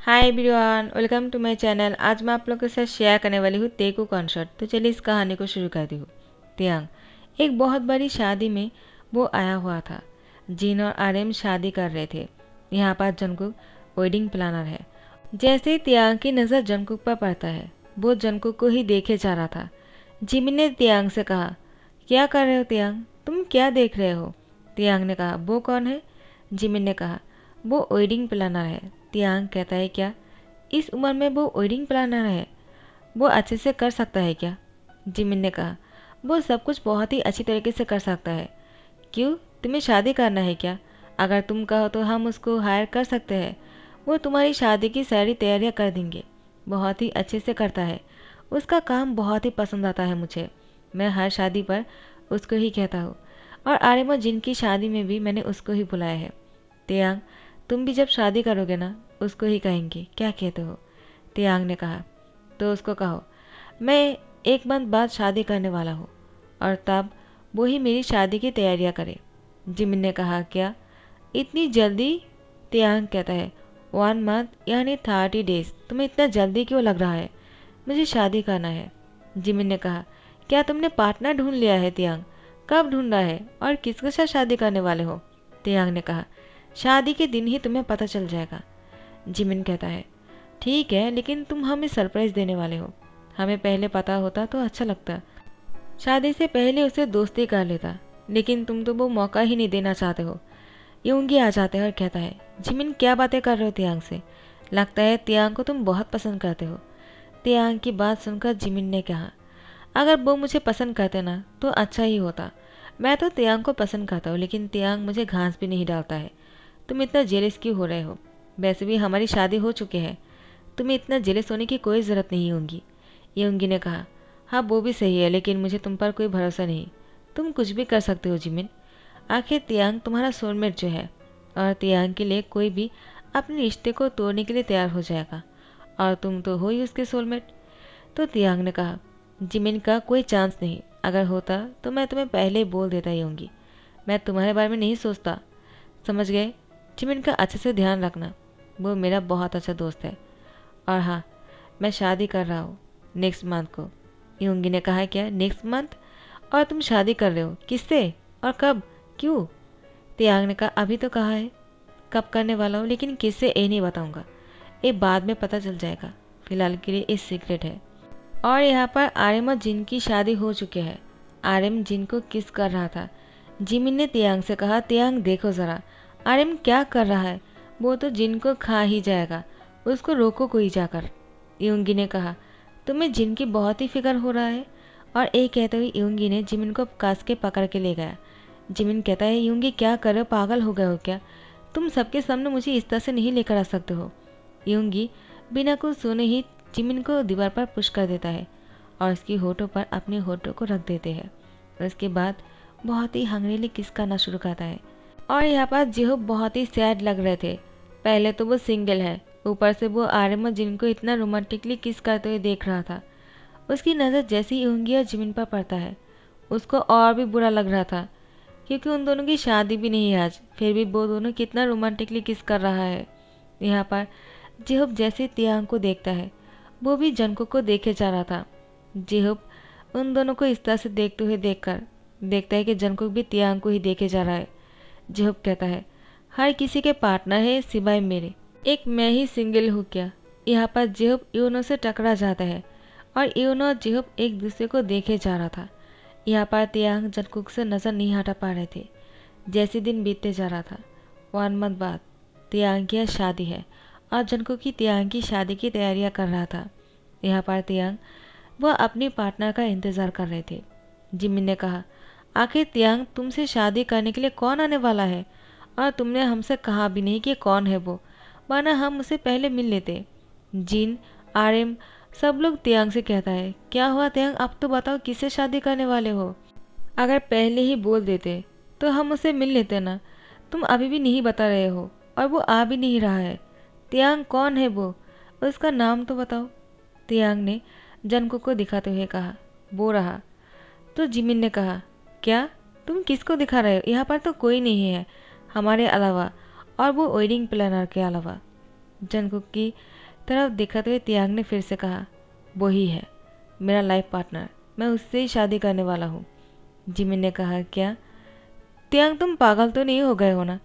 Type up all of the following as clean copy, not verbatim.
Hi everyone, welcome to my channel. आज मैं आप लोगों के साथ शेयर करने वाली हूँ तेकू कॉन्सर्ट। तो चलिए इस कहानी को शुरू करती हूँ। त्यांग एक बहुत बड़ी शादी में वो आया हुआ था। जिन और आर्यन शादी कर रहे थे। यहाँ पर जंगकुक वेडिंग प्लानर है। जैसे ही त्यांग की नज़र जंगकुक पर पड़ता है, वो जंगकुक को ही देखे जा रहा था। जिमिन ने त्यांग से कहा, क्या कर रहे हो त्यांग, तुम क्या देख रहे हो? त्यांग ने कहा, वो कौन है? जिमिन ने कहा, वो वेडिंग प्लानर है। त्यांग कहता है, क्या इस उम्र में वो वेडिंग प्लानर है? वो अच्छे से कर सकता है क्या? जिमिन ने कहा, वो सब कुछ बहुत ही अच्छी तरीके से कर सकता है। क्यों, तुम्हें शादी करना है क्या? अगर तुम कहो तो हम उसको हायर कर सकते हैं। वो तुम्हारी शादी की सारी तैयारियां कर देंगे। बहुत ही अच्छे से करता है। उसका काम बहुत ही पसंद आता है मुझे। मैं हर शादी पर उसको ही कहता हूँ। और आर्यमो जिनकी शादी में भी मैंने उसको ही बुलाया है। त्यांग, तुम भी जब शादी करोगे ना, उसको ही कहेंगे, क्या कहते हो? त्यांग ने कहा, तो उसको कहो, मैं एक मंथ बाद शादी करने वाला हूँ और तब वो ही मेरी शादी की तैयारियाँ करे। जिमिन ने कहा, क्या इतनी जल्दी? त्यांग कहता है, 1 मंथ यानी 30 डेज, तुम्हें इतना जल्दी क्यों लग रहा है? मुझे शादी करना है। जिमिन ने कहा, क्या तुमने पार्टनर ढूंढ लिया है त्यांग? कब ढूंढा है और किसके साथ शादी करने वाले हो? त्यांग ने कहा, शादी के दिन ही तुम्हें पता चल जाएगा। जिमिन कहता है, ठीक है, लेकिन तुम हमें सरप्राइज़ देने वाले हो। हमें पहले पता होता तो अच्छा लगता। शादी से पहले उसे दोस्ती कर लेता, लेकिन तुम तो वो मौका ही नहीं देना चाहते हो। यूंगी आ जाता है और कहता है, जिमिन क्या बातें कर रहे हो त्यांग से? लगता है त्यांग को तुम बहुत पसंद करते हो। त्यांग की बात सुनकर जिमिन ने कहा, अगर वो मुझे पसंद करते ना तो अच्छा ही होता। मैं तो त्यांग को पसंद करता हूँ, लेकिन त्यांग मुझे घास भी नहीं डालता है। तुम इतना जेलस क्यों हो रहे हो? वैसे भी हमारी शादी हो चुकी है। तुम्हें इतना जेलस होने की कोई ज़रूरत नहीं होगी। यंगी ने कहा, हाँ वो भी सही है, लेकिन मुझे तुम पर कोई भरोसा नहीं। तुम कुछ भी कर सकते हो जिमिन। आखिर त्यांग तुम्हारा सोलमेट जो है, और त्यांग के लिए कोई भी अपने रिश्ते को तोड़ने के लिए तैयार हो जाएगा, और तुम तो हो ही उसके सोलमेट। तो त्यांग ने कहा, जिमिन का कोई चांस नहीं। अगर होता तो मैं तुम्हें पहले ही बोल देता होंगी। मैं तुम्हारे बारे में नहीं सोचता, समझ गए? जिमिन का अच्छे से ध्यान रखना। वो मेरा बहुत अच्छा दोस्त है। और हाँ, मैं शादी कर रहा हूँ नेक्स्ट मंथ को। यूंगी ने कहा, क्या नेक्स्ट मंथ? और तुम शादी कर रहे हो? किससे और कब? क्यों? त्यांग ने कहा, अभी तो कहा है कब करने वाला हूँ, लेकिन किससे ये नहीं बताऊँगा। ये बाद में पता चल जाएगा। फिलहाल के लिए ये सीक्रेट है। और यहाँ पर आर्यन और जिन की शादी हो चुकी है। आर्यन जिन को किस कर रहा था। जिमिन ने त्यांग से कहा, त्यांग देखो ज़रा, आर्यन क्या कर रहा है? वो तो जिन को खा ही जाएगा, उसको रोको कोई जाकर। यूंगी ने कहा, तुम्हें जिन की बहुत ही फिक्र हो रहा है। और एक कहते हुए यूंगी ने जिमिन को कस के पकड़ के ले गया। जिमिन कहता है, यूंगी क्या कर रहे हो, पागल हो गए हो क्या? तुम सबके सामने मुझे इस तरह से नहीं लेकर आ सकते हो। यूंगी बिना कुछ सुने ही जिमिन को दीवार पर पुश कर देता है और उसकी होठों पर अपने होठों को रख देते हैं। और उसके बाद बहुत ही हंगरीली किस करना शुरू करता है। और यहाँ पर जिहो बहुत ही सैड लग रहे थे। पहले तो वो सिंगल है, ऊपर से वो आर्यन जिनको इतना रोमांटिकली किस करते हुए देख रहा था। उसकी नज़र जैसी ही यूंगी और जिमिन पर पड़ता है, उसको और भी बुरा लग रहा था, क्योंकि उन दोनों की शादी भी नहीं है आज, फिर भी वो दोनों कितना रोमांटिकली किस कर रहा है। यहाँ पर जिहोब जैसे तियांग को देखता है, वो भी जंको को देखे जा रहा था। जिहोब उन दोनों को इस तरह से देखते हुए देखकर देखता है कि जंको भी तियांग को ही देखे जा रहा है। जिहोब कहता है, हर किसी के पार्टनर है सिवाय मेरे, एक मैं ही सिंगल हूँ क्या? यहाँ पर जिहोब यूनो से टकरा जाता है और यूनो और जिहोब एक दूसरे को देखे जा रहा था। यहाँ पर तियांग जंकुक से नज़र नहीं हटा पा रहे थे। जैसे दिन बीतते जा रहा था, 1 मंथ बाद तियांग की शादी है और जंकुक की तियांग की शादी की तैयारियां कर रहा था। यहाँ पर तियांग वह अपनी पार्टनर का इंतज़ार कर रहे थे। जिमिन ने कहा, आखिर तियांग तुमसे शादी करने के लिए कौन आने वाला है? और तुमने हमसे कहा भी नहीं कि कौन है वो, वरना हम उसे पहले मिल लेते। जिन, आर्यन सब लोग तियांग से कहता है, क्या हुआ तियांग, अब तो बताओ किससे शादी करने वाले हो? अगर पहले ही बोल देते तो हम उसे मिल लेते ना। तुम अभी भी नहीं बता रहे हो और वो आ भी नहीं रहा है। तियांग कौन है वो? उसका नाम तो बताओ। तियांग ने जनको को दिखाते हुए कहा, वो रहा। तो जिमिन ने कहा, क्या तुम किसको दिखा रहे हो? यहाँ पर तो कोई नहीं है हमारे अलावा, और वो वेडिंग प्लानर के अलावा। जंगकुक की तरफ दिखाते हुए तियांग ने फिर से कहा, वो ही है मेरा लाइफ पार्टनर, मैं उससे ही शादी करने वाला हूँ। जिमिन ने कहा, क्या? तियांग, तुम पागल तो नहीं हो गए हो ना?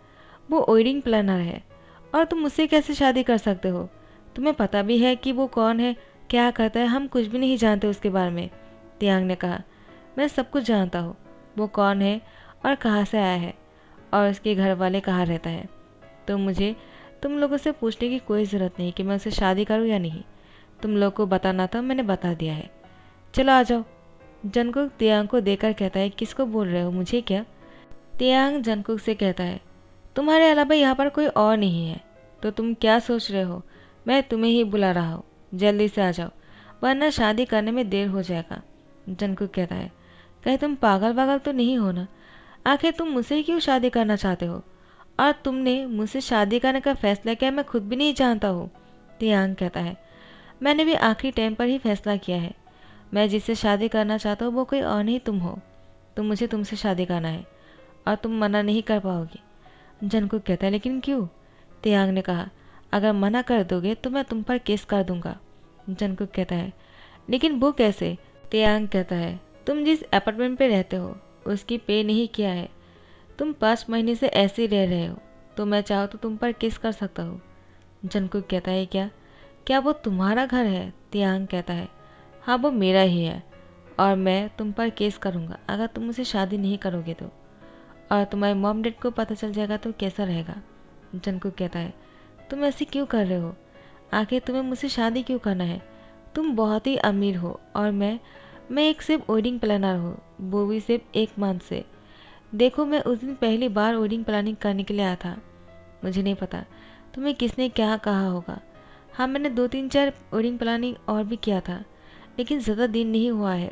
वो वेडिंग प्लानर है और तुम उससे कैसे शादी कर सकते हो? तुम्हें पता भी है कि वो कौन है, क्या करता है? हम कुछ भी नहीं जानते उसके बारे में। तियांग ने कहा, मैं सब कुछ जानता हूँ, वो कौन है और कहाँ से आया है और उसके घर वाले कहाँ रहता है। तो मुझे तुम लोगों से पूछने की कोई ज़रूरत नहीं कि मैं उससे शादी करूँ या नहीं। तुम लोग को बताना था, मैंने बता दिया है। चलो आ जाओ। जंगकुक तियांग को देखकर कहता है, किसको बोल रहे हो, मुझे क्या? तियांग जंगकुक से कहता है, तुम्हारे अलावा यहाँ पर कोई और नहीं है, तो तुम क्या सोच रहे हो? मैं तुम्हें ही बुला रहा हूँ, जल्दी से आ जाओ वरना शादी करने में देर हो जाएगा। जंगकुक कहता है, कहीं तुम पागल वागल तो नहीं हो ना? आखिर तुम मुझसे क्यों शादी करना चाहते हो और तुमने मुझसे शादी करने का फैसला किया मैं खुद भी नहीं जानता हूँ। तियांग कहता है, मैंने भी आखिरी टाइम पर ही फैसला किया है। मैं जिससे शादी करना चाहता हूँ वो कोई और नहीं तुम हो। तो मुझे तुमसे शादी करना है और तुम मना नहीं कर पाओगी। जंगकुक कहता है, लेकिन क्यों? तियांग ने कहा, अगर मना कर दोगे तो मैं तुम पर केस कर दूंगा। जंगकुक कहता है, लेकिन वो कैसे? तियांग कहता है, तुम जिस अपार्टमेंट पे रहते हो उसकी पे नहीं किया है, तुम 5 महीने से ऐसे ही रह रहे हो, तो मैं चाहो तो तुम पर केस कर सकता हूँ। जंगकुक कहता है, क्या क्या वो तुम्हारा घर है? तियांग कहता है, हाँ वो मेरा ही है और मैं तुम पर केस करूँगा अगर तुम मुझसे शादी नहीं करोगे तो, और तुम्हारे मॉम डैड को पता चल जाएगा तो कैसा रहेगा। जंगकुक कहता है, तुम ऐसे क्यों कर रहे हो? आखिर तुम्हें मुझसे शादी क्यों करना है? तुम बहुत ही अमीर हो और मैं एक सिर्फ वेडिंग प्लानर हूँ, वो भी सिर्फ 1 मंथ से। देखो, मैं उस दिन पहली बार वेडिंग प्लानिंग करने के लिए आया था। मुझे नहीं पता तुम्हें किसने क्या कहा होगा। हाँ, मैंने 2-3-4 वेडिंग प्लानिंग और भी किया था, लेकिन ज़्यादा दिन नहीं हुआ है।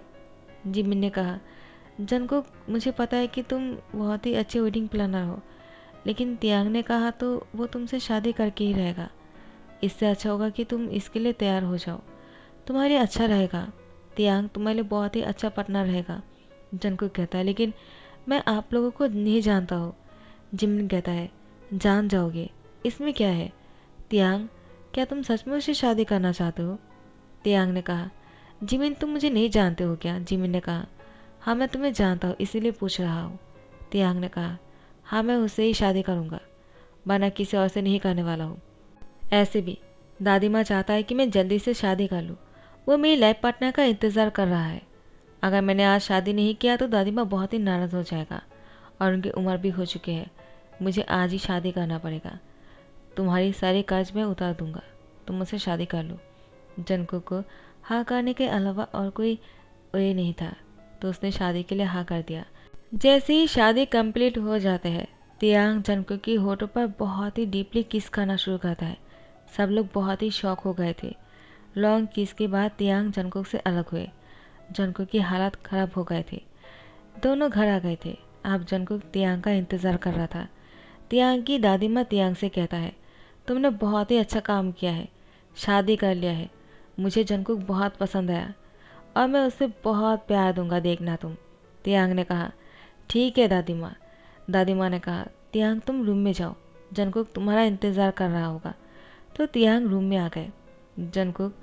जिमिन ने कहा, जंगकुक, मुझे पता है कि तुम बहुत ही अच्छे वेडिंग प्लानर हो, लेकिन तियांग ने कहा तो वो तुमसे शादी करके ही रहेगा। इससे अच्छा होगा कि तुम इसके लिए तैयार हो जाओ, तुम्हारे लिए अच्छा रहेगा। तियांग तुम्हारे लिए बहुत ही अच्छा पार्टनर रहेगा। जंगकुक कहता है, लेकिन मैं आप लोगों को नहीं जानता हूँ। जिमिन कहता है, जान जाओगे, इसमें क्या है? तियांग, क्या तुम सच में उससे शादी करना चाहते हो? तियांग ने कहा, जिमिन, तुम मुझे नहीं जानते हो क्या? जिमिन ने कहा, हाँ मैं तुम्हें जानता हूँ, इसीलिए पूछ रहा हूँ। तियांग ने कहा, हाँ मैं उससे ही शादी करूँगा, वरना किसी और से नहीं करने वाला हूँ। ऐसे भी दादी माँ चाहता है कि मैं जल्दी से शादी कर लूँ, वो मेरी लाइफ पार्टनर का इंतज़ार कर रहा है। अगर मैंने आज शादी नहीं किया तो दादी माँ बहुत ही नाराज़ हो जाएगा और उनकी उम्र भी हो चुकी है। मुझे आज ही शादी करना पड़ेगा। तुम्हारी सारी कर्ज मैं उतार दूंगा, तुम मुझसे शादी कर लो। जंगकुक को हाँ करने के अलावा और कोई वे नहीं था, तो उसने शादी के लिए हाँ कर दिया। जैसे ही शादी कंप्लीट हो जाते हैं, तियांग जंगकुक की होठों पर बहुत ही डीपली किस करना शुरू करता है। सब लोग बहुत ही शॉक हो गए थे। लॉन्ग किस के बाद तियांग जंगकुक से अलग हुए। जंगकुक की हालत खराब हो गए थे। दोनों घर आ गए थे। अब जंगकुक तियांग का इंतज़ार कर रहा था। तियांग की दादी माँ तियांग से कहता है, तुमने बहुत ही अच्छा काम किया है, शादी कर लिया है। मुझे जंगकुक बहुत पसंद आया और मैं उससे बहुत प्यार दूंगा, देखना तुम। तियांग ने कहा, ठीक है दादी माँ। दादी माँ ने कहा, तियांग तुम रूम में जाओ, जंगकुक तुम्हारा इंतज़ार कर रहा होगा। तो तियांग रूम में आ गए। जंगकुक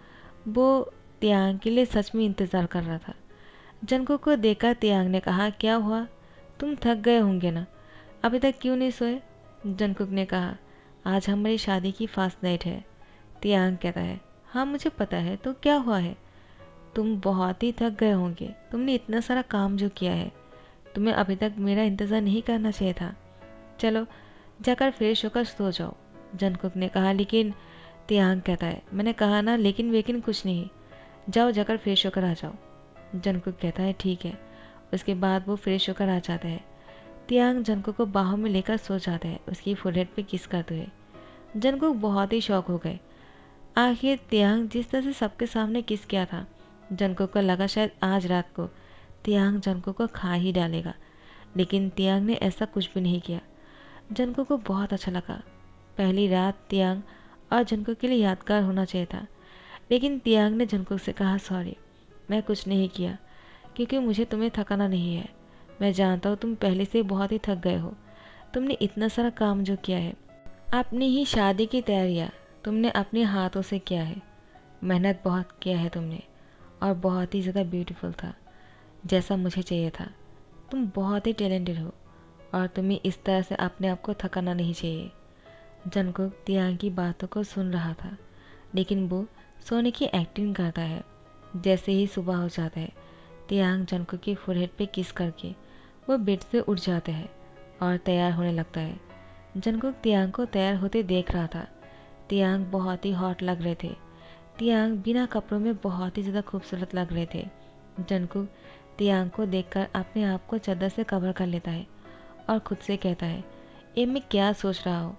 वो तियांग के लिए सच में इंतज़ार कर रहा था। जंगकुक को देखकर तियांग ने कहा, क्या हुआ, तुम थक गए होंगे ना, अभी तक क्यों नहीं सोए? जंगकुक ने कहा, आज हमारी शादी की फास्ट नाइट है। तियांग कहता है, हाँ मुझे पता है, तो क्या हुआ है? तुम बहुत ही थक गए होंगे, तुमने इतना सारा काम जो किया है, तुम्हें अभी तक मेरा इंतज़ार नहीं करना चाहिए था। चलो जाकर फ्रेश होकर सो जाओ। जंगकुक ने कहा, लेकिन तियांग कहता है, मैंने कहा ना लेकिन वेकिन कुछ नहीं, जाओ जाकर फ्रेश होकर आ जाओ। जंगकुक कहता है, ठीक है। उसके बाद वो फ्रेश होकर आ जाता है। तियांग जंगकुक को बाहों में लेकर सो जाता है, उसकी फुलहेड पे किस करते हुए। जंगकुक बहुत ही शौक हो गए। आखिर तियांग जिस तरह से सबके सामने किस किया था, जंगकुक को लगा शायद आज रात को तियांग जंगकुक को खा ही डालेगा, लेकिन तियांग ने ऐसा कुछ भी नहीं किया। जंगकुक को बहुत अच्छा लगा। पहली रात तियांग और जंगकुक के लिए यादगार होना चाहिए था, लेकिन तियांग ने जंगकुक से कहा, सॉरी, मैं कुछ नहीं किया क्योंकि मुझे तुम्हें थकाना नहीं है। मैं जानता हूँ तुम पहले से बहुत ही थक गए हो, तुमने इतना सारा काम जो किया है। अपनी ही शादी की तैयारियाँ तुमने अपने हाथों से किया है, मेहनत बहुत किया है तुमने, और बहुत ही ज़्यादा ब्यूटीफुल था, जैसा मुझे चाहिए था। तुम बहुत ही टैलेंटेड हो और तुम्हें इस तरह से अपने आप को थकाना नहीं चाहिए। जंगकुक तियांग की बातों को सुन रहा था, लेकिन वो सोने की एक्टिंग करता है। जैसे ही सुबह हो जाता है, तियांग जंगकुक की फोरहेड पे किस करके वो बेड से उठ जाते हैं और तैयार होने लगता है। जंगकुक तियांग को तैयार होते देख रहा था। तियांग बहुत ही हॉट लग रहे थे। तियांग बिना कपड़ों में बहुत ही ज़्यादा खूबसूरत लग रहे थे। जंगकुक तियांग को देखकर अपने आप को चादर से कवर कर लेता है और खुद से कहता है, ये मैं क्या सोच रहा हूँ,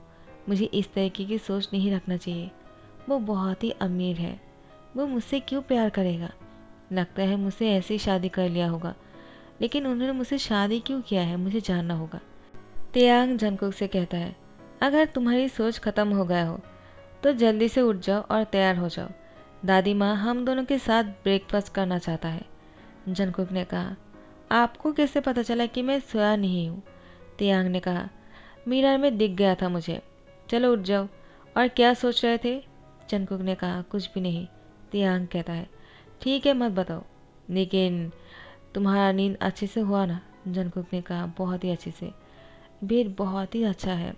मुझे इस तरीके की सोच नहीं रखना चाहिए। वो बहुत ही अमीर है, वो मुझसे क्यों प्यार करेगा? लगता है मुझसे ऐसे ही शादी कर लिया होगा, लेकिन उन्होंने मुझसे शादी क्यों किया है, मुझे जानना होगा। तियांग जंगकुक से कहता है, अगर तुम्हारी सोच खत्म हो गया हो तो जल्दी से उठ जाओ और तैयार हो जाओ। दादी माँ हम दोनों के साथ ब्रेकफास्ट करना चाहता है। जंगकुक ने कहा, आपको कैसे पता चला कि मैं सोया नहीं हूँ? तियांग ने कहा, मिरर में दिख गया था मुझे। चलो उठ जाओ। और क्या सोच रहे थे? जंगकुक ने कहा, कुछ भी नहीं। तियांग कहता है, ठीक है मत बताओ, लेकिन तुम्हारा नींद अच्छे से हुआ ना? जंगकुक ने कहा, बहुत ही अच्छे से। बेड बहुत ही अच्छा है,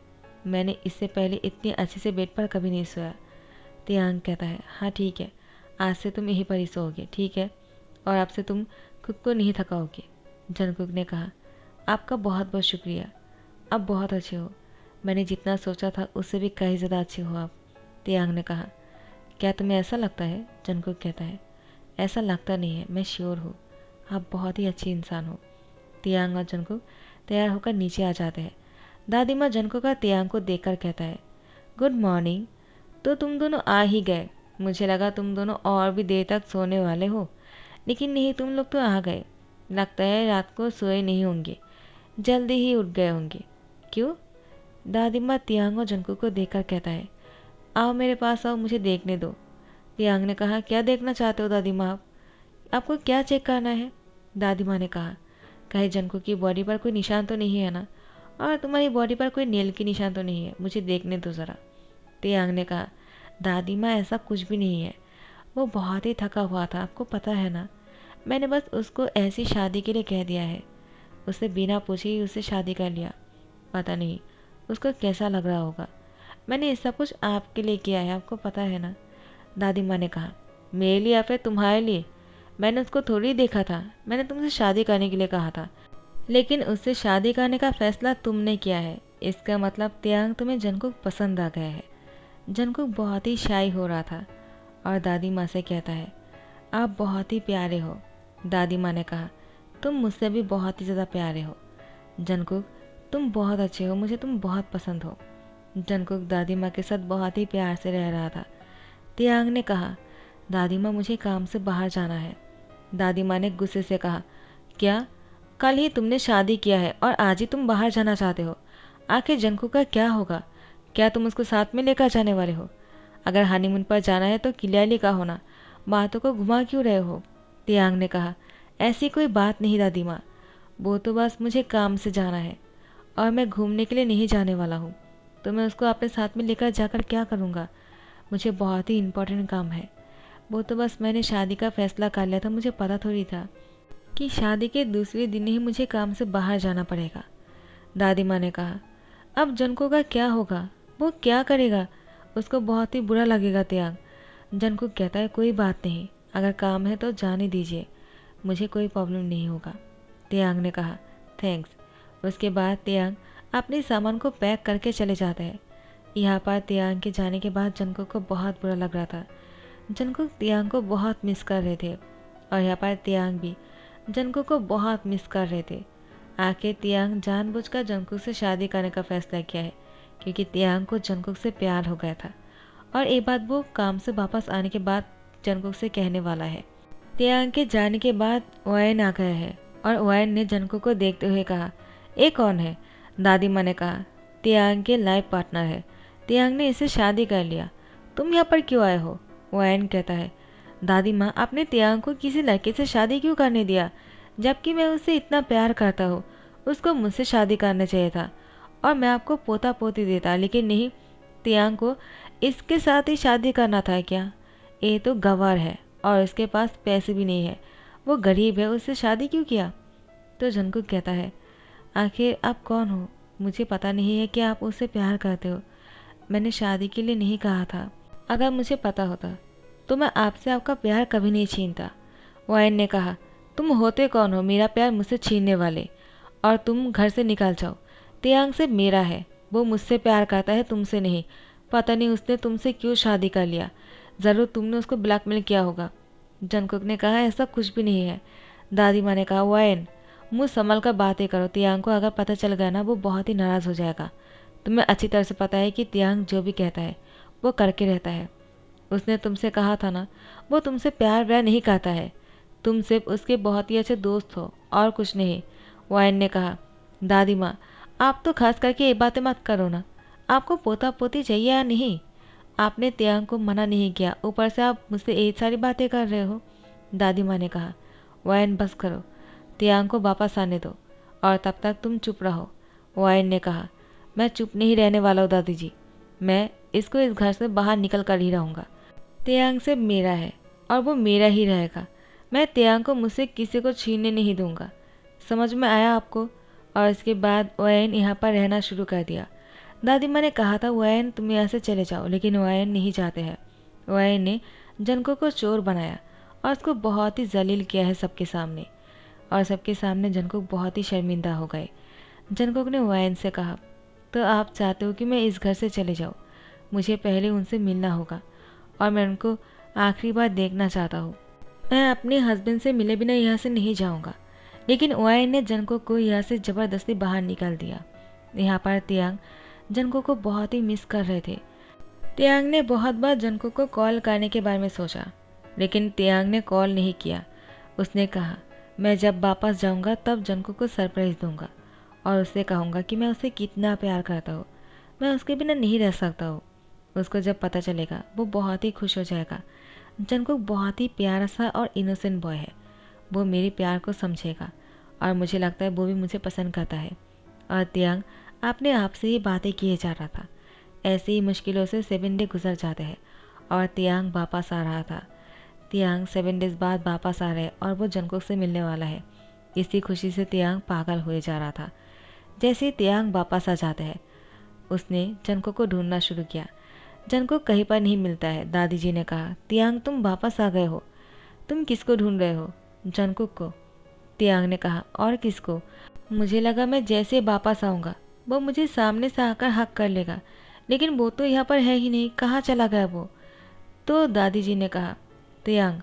मैंने इससे पहले इतनी अच्छे से बेड पर कभी नहीं सोया। तियांग कहता है, हाँ ठीक है, आज से तुम यहीं पर ही सोओगे, ठीक है, और अब से तुम खुद को नहीं थकाओगे। जंगकुक ने कहा, आपका बहुत बहुत शुक्रिया, आप बहुत अच्छे हो, मैंने जितना सोचा था उससे भी कहीं ज़्यादा अच्छे हो आप। तियांग ने कहा, क्या तुम्हें ऐसा लगता है? जंगकुक कहता है, ऐसा लगता नहीं है, मैं श्योर हूँ, आप बहुत ही अच्छी इंसान हो। तियांग और जंगकुक तैयार होकर नीचे आ जाते हैं। दादी माँ जंगकुक का तियांग को देखकर कहता है, गुड मॉर्निंग। तो तुम दोनों आ ही गए, मुझे लगा तुम दोनों और भी देर तक सोने वाले हो, लेकिन नहीं, तुम लोग तो आ गए। लगता है रात को सोए नहीं होंगे, जल्दी ही उठ गए होंगे। क्यों? दादी माँ तियांग और जंगकुक को देखकर कहता है, आओ मेरे पास आओ, मुझे देखने दो। तियांग ने कहा, क्या देखना चाहते हो दादी माँ आप? आपको क्या चेक करना है? दादी माँ ने कहा, कहीं जंगकुक की बॉडी पर कोई निशान तो नहीं है ना, और तुम्हारी बॉडी पर कोई नेल की निशान तो नहीं है, मुझे देखने दो ज़रा। तियांग ने कहा, दादी माँ ऐसा कुछ भी नहीं है, वो बहुत ही थका हुआ था, आपको पता है ना, मैंने बस उसको ऐसी शादी के लिए कह दिया है, उससे बिना पूछे ही उससे शादी कर लिया। पता नहीं उसको कैसा लग रहा होगा, मैंने ये सब कुछ आपके लिए किया है, आपको पता है ना। दादी माँ ने कहा, मेरे लिए या फिर तुम्हारे लिए? मैंने उसको थोड़ी देखा था, मैंने तुमसे शादी करने के लिए कहा था, लेकिन उससे शादी करने का फैसला तुमने किया है, इसका मतलब तियांग तुम्हें जंगकुक पसंद आ गया है। जंगकुक बहुत ही शाई हो रहा था और दादी माँ से कहता है, आप बहुत ही प्यारे हो। दादी माँ ने कहा, तुम मुझसे भी बहुत ही ज़्यादा प्यारे हो। जंगकुक तुम बहुत अच्छे हो, मुझे तुम बहुत पसंद हो। जंगकुक दादी माँ के साथ बहुत ही प्यार से रह रहा था। तियांग ने कहा, दादी माँ मुझे काम से बाहर जाना है। दादी माँ ने गुस्से से कहा, क्या? कल ही तुमने शादी किया है और आज ही तुम बाहर जाना चाहते हो? आखिर जंगकुक का क्या होगा? क्या तुम उसको साथ में लेकर जाने वाले हो? अगर हनीमून पर जाना है तो क्लियरली कहो ना, बातों को घुमा क्यों रहे हो? तियांग ने कहा, ऐसी कोई बात नहीं दादी माँ, वो तो बस मुझे काम से जाना है और मैं घूमने के लिए नहीं जाने वाला हूँ, तो मैं उसको अपने साथ में लेकर जाकर क्या करूँगा? मुझे बहुत ही इम्पोर्टेंट काम है। वो तो बस मैंने शादी का फैसला कर लिया था, मुझे पता थोड़ी था कि शादी के दूसरे दिन ही मुझे काम से बाहर जाना पड़ेगा। दादी माँ ने कहा, अब जंगकुक का क्या होगा? वो क्या करेगा? उसको बहुत ही बुरा लगेगा। तियांग जंगकुक कहता है, कोई बात नहीं, अगर काम है तो जाने दीजिए, मुझे कोई प्रॉब्लम नहीं होगा। तियांग ने कहा, थैंक्स। उसके बाद तियांग अपने सामान को पैक करके चले जाते हैं। यहाँ पर तियांग के जाने के बाद जंगकुक को बहुत बुरा लग रहा था। जंगकुक तियांग को बहुत मिस कर रहे थे और यहाँ पर तियांग भी जंगकुक को बहुत मिस कर रहे थे। आखिर तियांग जानबूझकर जंगकुक से शादी करने का फैसला किया है, क्योंकि तियांग को जंगकुक से प्यार हो गया था और ये बात वो काम से वापस आने के बाद जंगकुक से कहने वाला है। तियांग के जाने के बाद ओयन आ गया है और ओयन ने जंगकुक को देखते हुए कहा, ये कौन है? दादी माँ ने कहा, तियांग के लाइफ पार्टनर है, तियांग ने इससे शादी कर लिया, तुम यहाँ पर क्यों आए हो? ओयन कहता है, दादी माँ आपने तियांग को किसी लड़के से शादी क्यों करने दिया, जबकि मैं उससे इतना प्यार करता हूँ, उसको मुझसे शादी करना चाहिए था और मैं आपको पोता पोती देता, लेकिन नहीं, तियांग को इसके साथ ही शादी करना था क्या? ये तो गंवार है और इसके पास पैसे भी नहीं है, वो गरीब है, उससे शादी क्यों किया? तो जंगकुक कहता है, आखिर आप कौन हो? मुझे पता नहीं है कि आप उससे प्यार करते हो। मैंने शादी के लिए नहीं कहा था। अगर मुझे पता होता तो मैं आपसे आपका प्यार कभी नहीं छीनता। वायन ने कहा, तुम होते कौन हो मेरा प्यार मुझसे छीनने वाले? और तुम घर से निकल जाओ। तियांग से मेरा है, वो मुझसे प्यार करता है, तुमसे नहीं। पता नहीं उसने तुमसे क्यों शादी कर लिया। ज़रूर तुमने उसको ब्लैकमेल किया होगा। जंगकुक ने कहा, ऐसा कुछ भी नहीं है। दादी माँ ने कहा, वायन मुँह संभल कर बातें करो। तियांग को अगर पता चल गया ना, वो बहुत ही नाराज़ हो जाएगा। तुम्हें अच्छी तरह से पता है कि तियांग जो भी कहता है वो करके रहता है। उसने तुमसे कहा था ना, वो तुमसे प्यार व्यार नहीं करता है। तुम सिर्फ उसके बहुत ही अच्छे दोस्त हो और कुछ नहीं। वायन ने कहा, दादी माँ आप तो खास करके ये बातें मत करो ना। आपको पोता पोती चाहिए या नहीं? आपने तियांग को मना नहीं किया, ऊपर से आप मुझसे ये सारी बातें कर रहे हो। दादी माँ ने कहा, वायन बस करो, तियांग को वापस आने दो और तब तक तुम चुप रहो। वायन ने कहा, मैं चुप नहीं रहने वाला हूँ दादी जी। मैं इसको इस घर से बाहर निकल कर ही रहूँगा। तियांग से मेरा है और वो मेरा ही रहेगा। मैं तियांग को मुझसे किसी को छीनने नहीं दूंगा। समझ में आया आपको? और इसके बाद वायन यहाँ पर रहना शुरू कर दिया। दादी माँ ने कहा था वायन तुम यहाँ से चले जाओ, लेकिन वायन नहीं चाहते हैं। वायन ने जंगकुक को चोर बनाया और उसको बहुत ही जलील किया है सबके सामने। और सबके सामने जंगकुक बहुत ही शर्मिंदा हो गए। जंगकुक ने वायन से कहा, तो आप चाहते हो कि मैं इस घर से चले जाऊँ? मुझे पहले उनसे मिलना होगा और मैं उनको आखिरी बार देखना चाहता हूँ। मैं अपने हस्बैंड से मिले बिना यहाँ से नहीं जाऊँगा। लेकिन वायन ने जंगकुक को यहाँ से ज़बरदस्ती बाहर निकाल दिया। यहाँ पर तियांग जंगकुक को बहुत ही मिस कर रहे थे। तियांग ने बहुत बार जंगकुक को कॉल करने के बारे में सोचा, लेकिन तियांग ने कॉल नहीं किया। उसने कहा, मैं जब वापस जाऊँगा तब जंगकुक को सरप्राइज़ दूंगा और उससे कहूँगा कि मैं उसे कितना प्यार करता हूँ। मैं उसके बिना नहीं रह सकता हूँ। उसको जब पता चलेगा वो बहुत ही खुश हो जाएगा। जंगकुक बहुत ही प्यारा सा और इनोसेंट बॉय है। वो मेरे प्यार को समझेगा और मुझे लगता है वो भी मुझे पसंद करता है। और तियांग अपने आप से ही बातें किए जा रहा था। ऐसे ही मुश्किलों से 7 डे गुजर जाते हैं और तियांग वापस आ रहा था। तियांग 7 डेज़ बाद वापस आ रहे और वो जंगकुक से मिलने वाला है। इसी खुशी से तियांग पागल हुए जा रहा था। जैसे ही तियांग वापस आ जाता है, उसने जंगकुक को ढूंढना शुरू किया। जंगकुक कहीं पर नहीं मिलता है। दादी जी ने कहा, तियांग तुम वापस आ गए हो। तुम किसको ढूंढ रहे हो? जंगकुक को। तियांग ने कहा, और किसको? मुझे लगा मैं जैसे वापस आऊँगा वो मुझे सामने से आकर हक कर लेगा, लेकिन वो तो यहाँ पर है ही नहीं। कहाँ चला गया वो? तो दादी जी ने कहा, तियांग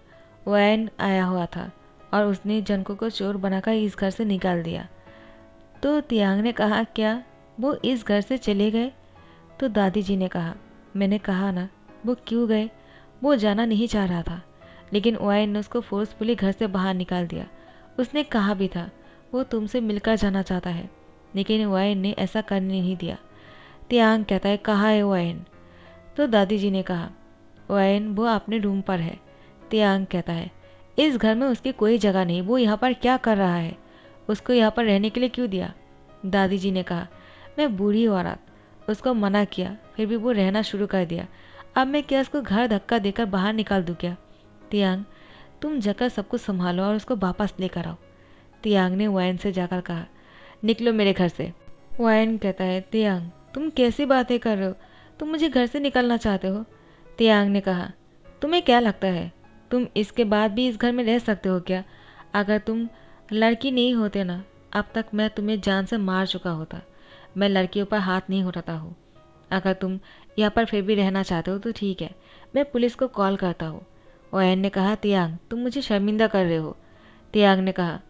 वायन आया हुआ था और उसने जंगकुक को चोर बनाकर इस घर से निकाल दिया। तो तियांग ने कहा, क्या वो इस घर से चले गए? तो दादी जी ने कहा, मैंने कहा ना, वो क्यों गए? वो जाना नहीं चाह रहा था, लेकिन वायन ने उसको फोर्सफुली घर से बाहर निकाल दिया। उसने कहा भी था वो तुमसे मिलकर जाना चाहता है, लेकिन वायन ने ऐसा करने नहीं दिया। तियांग कहता है, कहाँ है वायन? तो दादी जी ने कहा, वायन वो अपने रूम पर है। तियांग कहता है, इस घर में उसकी कोई जगह नहीं। वो यहाँ पर क्या कर रहा है? उसको यहाँ पर रहने के लिए क्यों दिया? दादी जी ने कहा, मैं बूढ़ी औरत, उसको मना किया फिर भी वो रहना शुरू कर दिया। अब मैं क्या उसको घर धक्का देकर बाहर निकाल दूँ क्या? तियांग तुम जाकर सब कुछ संभालो और उसको वापस लेकर आओ। तियांग ने वायन से जाकर कहा, निकलो मेरे घर से। वायन कहता है, तियांग तुम कैसी बातें कर रहे हो? तुम मुझे घर से निकलना चाहते हो? तियांग ने कहा, तुम्हें क्या लगता है तुम इसके बाद भी इस घर में रह सकते हो क्या? अगर तुम लड़की नहीं होते ना, अब तक मैं तुम्हें जान से मार चुका होता। मैं लड़कियों पर हाथ नहीं उठाता हूँ। अगर तुम यहाँ पर फिर भी रहना चाहते हो तो ठीक है, मैं पुलिस को कॉल करता हूँ। वायन ने कहा, तियांग तुम मुझे शर्मिंदा कर रहे हो। तियांग ने कहा,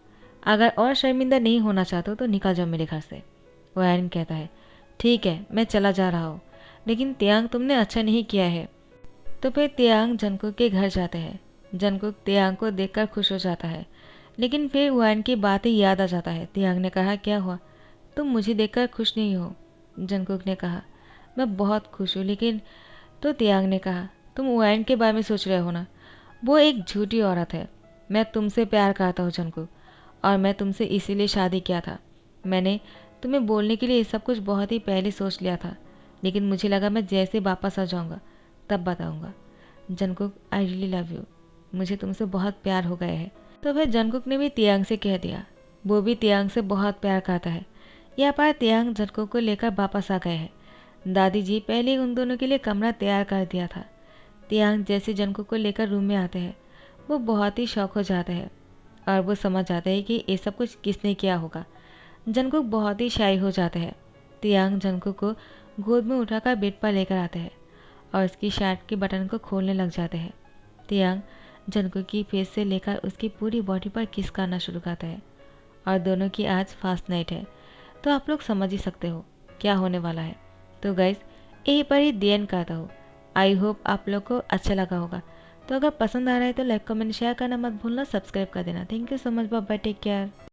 अगर और शर्मिंदा नहीं होना चाहते हो तो निकल जाओ मेरे घर से। वायन कहता है, ठीक है मैं चला जा रहा हूँ, लेकिन तियांग तुमने अच्छा नहीं किया है। तो फिर तियांग जंगकुक के घर जाते हैं। जंगकुक तियांग को देखकर खुश हो जाता है, लेकिन फिर वायन की बातें याद आ जाता है। तियांग ने कहा, क्या हुआ? तुम मुझे देखकर खुश नहीं हो? जंगकुक ने कहा, मैं बहुत खुश हूँ, लेकिन। तो तियांग ने कहा, तुम वायन के बारे में सोच रहे हो ना? वो एक झूठी औरत है। मैं तुमसे प्यार करता हूँ जंगकुक, और मैं तुमसे इसीलिए शादी किया था। मैंने तुम्हें बोलने के लिए ये सब कुछ बहुत ही पहले सोच लिया था, लेकिन मुझे लगा मैं जैसे वापस आ जाऊँगा तब बताऊंगा। Jungkook, I really love you, मुझे तुमसे बहुत प्यार हो गया है। तो फिर जंगकुक ने भी तियांग से कह दिया। वो भी तियांग से बहुत प्यार करता है। यह पार तियांग जंगकुक को लेकर वापस आ गए हैं। दादी जी पहले ही उन दोनों के लिए कमरा तैयार कर दिया था। तियांग जैसे जंगकुक को लेकर रूम में आते हैं, वो बहुत ही शौक हो जाते हैं और वो समझ जाते हैं कि ये सब कुछ किसने किया होगा। जंगकुक बहुत ही शाई हो जाते हैं। तियांग जंगकुक को गोद में उठाकर बेड पर लेकर आते हैं और उसकी शर्ट के बटन को खोलने लग जाते हैं। तियांग जंगकुक की फेस से लेकर उसकी पूरी बॉडी पर किस करना शुरू करता है और दोनों की आज फास्ट नाइट है, तो आप लोग समझ ही सकते हो क्या होने वाला है। तो गाइज यहीं पर ही दी एंड करता हूँ। आई होप आप लोग को अच्छा लगा होगा। तो अगर पसंद आ रहा है तो लाइक कमेंट शेयर करना मत भूलना, सब्सक्राइब कर देना। Thank you so much, bye bye, take care.